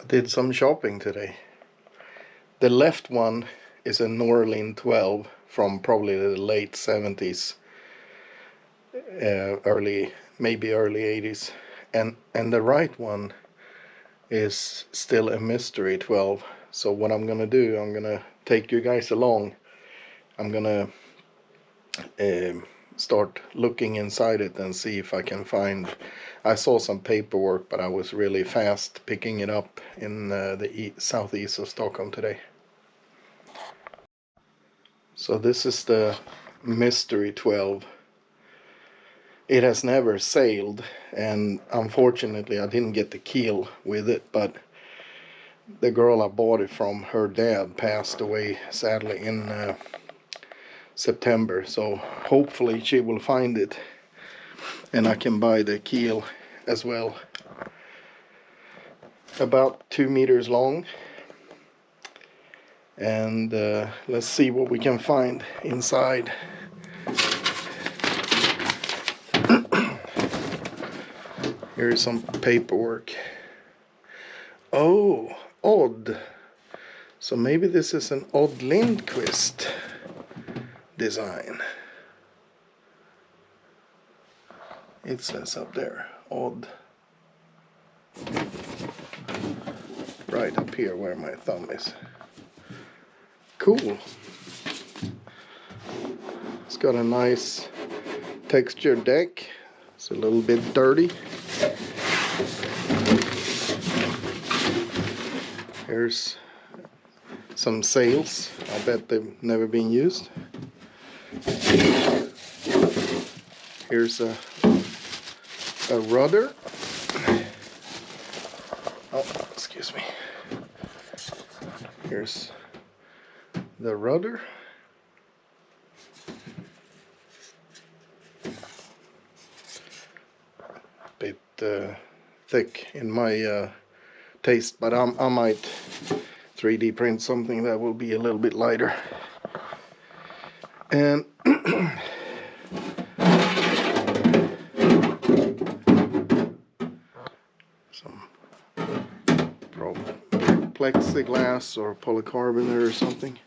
Did some shopping today. The left one is a Norlin 12 from probably the late 70s, maybe early 80s, and the right one is still a mystery 12. So what I'm gonna do, I'm gonna take you guys along. I'm gonna start looking inside it and see if I can find. I saw some paperwork, but I was really fast picking it up in the southeast of Stockholm today. So this is the mystery 12. It has never sailed, and unfortunately I didn't get the keel with it, but the girl I bought it from, her dad passed away sadly in September, so hopefully she will find it and I can buy the keel as well. About 2 meters long, and let's see what we can find inside. Here's some paperwork. Oh, Odd. So maybe this is an Odd Lindqvist design. It says up there, Odd. Right up here where my thumb is. Cool. It's got a nice textured deck. It's a little bit dirty. Here's some sails. I bet they've never been used. Here's a rudder. Oh, excuse me. Here's the rudder. Bit thick in my taste, but I might 3D print something that will be a little bit lighter. And some plexiglass or polycarbonate or something.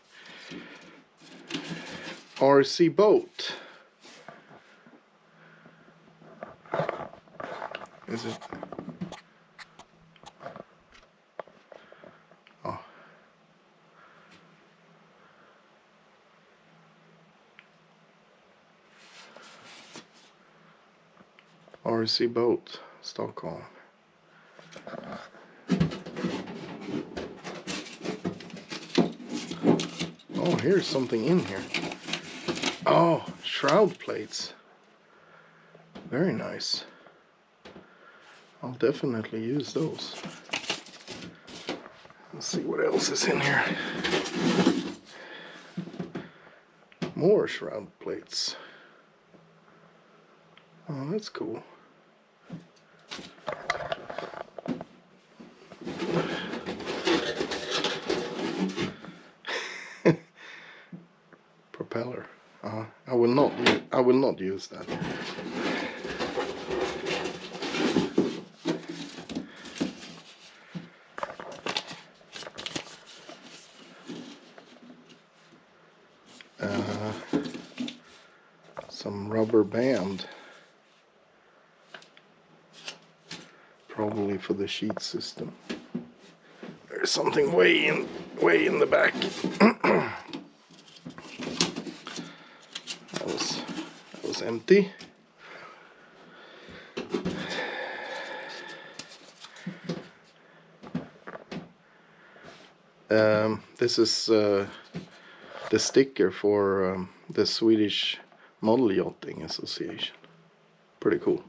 RC boat. Is it? Oh. RC boat, Stockholm. Oh, here's something in here. Oh, shroud plates. Very nice. I'll definitely use those. Let's see what else is in here. More shroud plates. Oh, that's cool. Propeller. I will not use that. Some rubber band, probably for the sheet system. There's something way in the back. that was empty. This is the sticker for the Swedish Model Yachting Association. Pretty cool.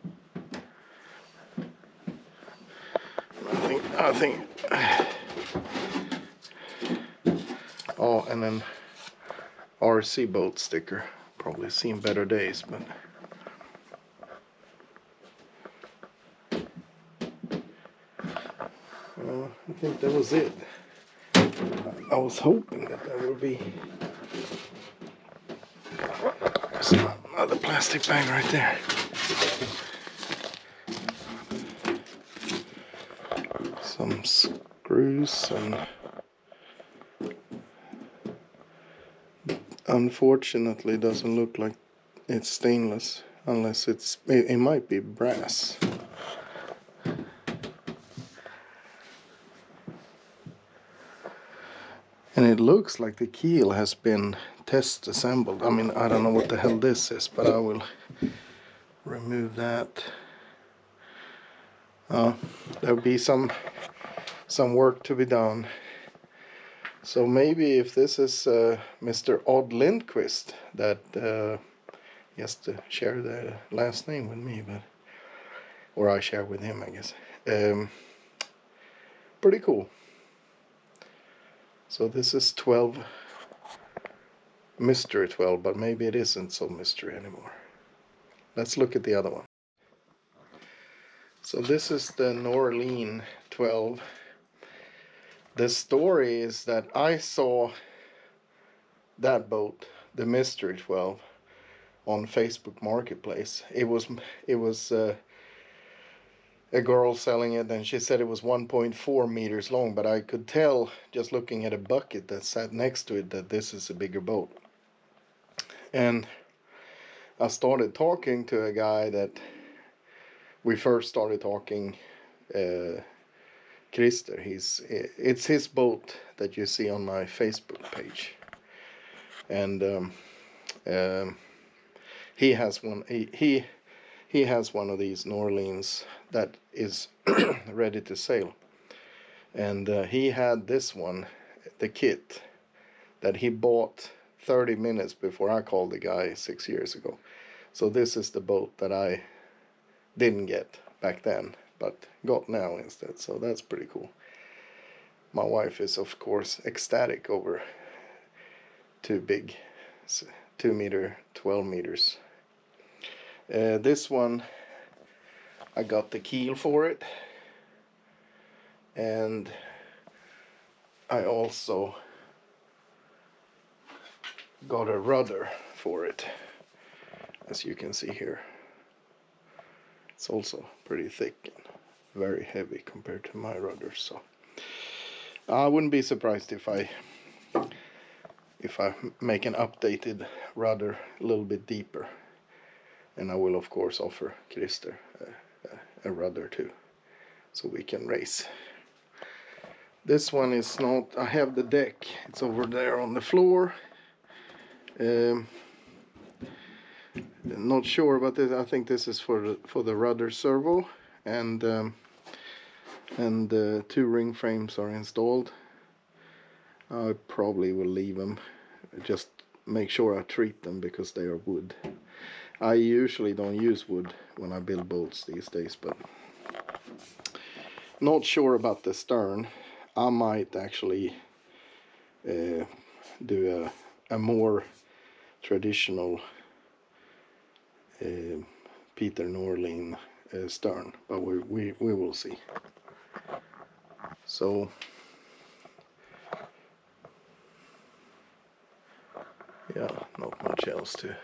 I think. Oh, and then RC boat sticker. Probably seen better days, but. I think that was it. I was hoping that there would be. There's another plastic bag right there. Some screws, and unfortunately doesn't look like it's stainless, unless it might be brass. And it looks like the keel has been test assembled. I mean, I don't know what the hell this is, but I will remove that. There'll be some work to be done. So maybe if this is Mr. Odd Lindqvist that he has to share the last name with me, or I share with him, I guess. Pretty cool. So this is 12, mystery 12, but maybe it isn't so mystery anymore. Let's look at the other one. So this is the Norlin 12. The story is that I saw that boat, the mystery 12, on Facebook Marketplace. It was a girl selling it, and she said it was 1.4 meters long, but I could tell just looking at a bucket that sat next to it that this is a bigger boat. And I started talking to a guy that we first started talking, Christer. It's his boat that you see on my Facebook page, and he has one. He has one of these Norlins that is ready to sail, and he had this one, the kit, that he bought 30 minutes before I called the guy 6 years ago. So this is the boat that I didn't get back then, but got now instead. So that's pretty cool. My wife is of course ecstatic over two big 2 meter 12 meters. This one, I got the keel for it, and I also got a rudder for it, as you can see here. It's also pretty thick and very heavy compared to my rudder, so I wouldn't be surprised if I make an updated rudder a little bit deeper, and I will of course offer Christer a rudder too, so we can race. This one is not, I have the deck, it's over there on the floor. Not sure about this. I think this is for the rudder servo, and two ring frames are installed. I probably will leave them, just make sure I treat them because they are wood. I usually don't use wood when I build boats these days, but not sure about the stern. I might actually do a more traditional Peter Norlin stern, but we will see. So yeah, not much else to.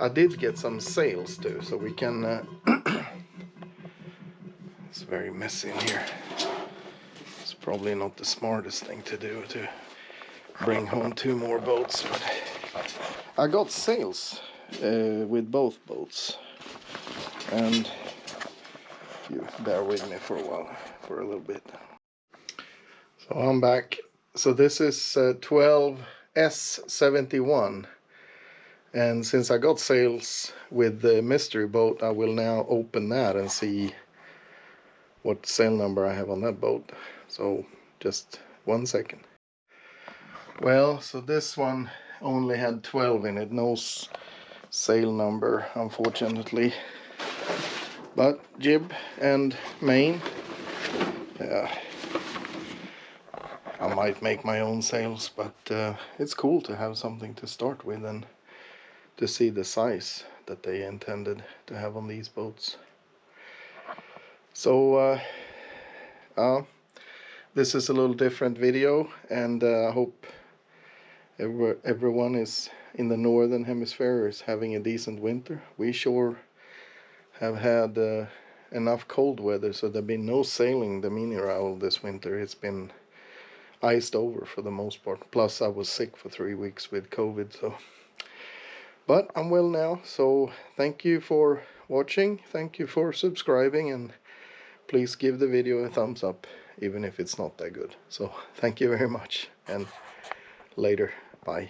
I did get some sails too, so we can. It's very messy in here. It's probably not the smartest thing to do to bring home 2 more boats, but I got sails with both boats, and you bear with me for a little bit. So I'm back. So this is 12S71, and since I got sails with the mystery boat, I will now open that and see what sail number I have on that boat. So just 1 second. Well, so this one only had 12 in it, no sail number unfortunately, but jib and main. I might make my own sails, but it's cool to have something to start with and to see the size that they intended to have on these boats. So this is a little different video, and I hope everyone is in the northern hemisphere is having a decent winter. We sure have had a enough cold weather, so there've been no sailing the mini rowel this winter. It's been iced over for the most part. Plus I was sick for 3 weeks with COVID, so. But I'm well now, so thank you for watching, thank you for subscribing, and please give the video a thumbs up, even if it's not that good. So thank you very much, and later, bye.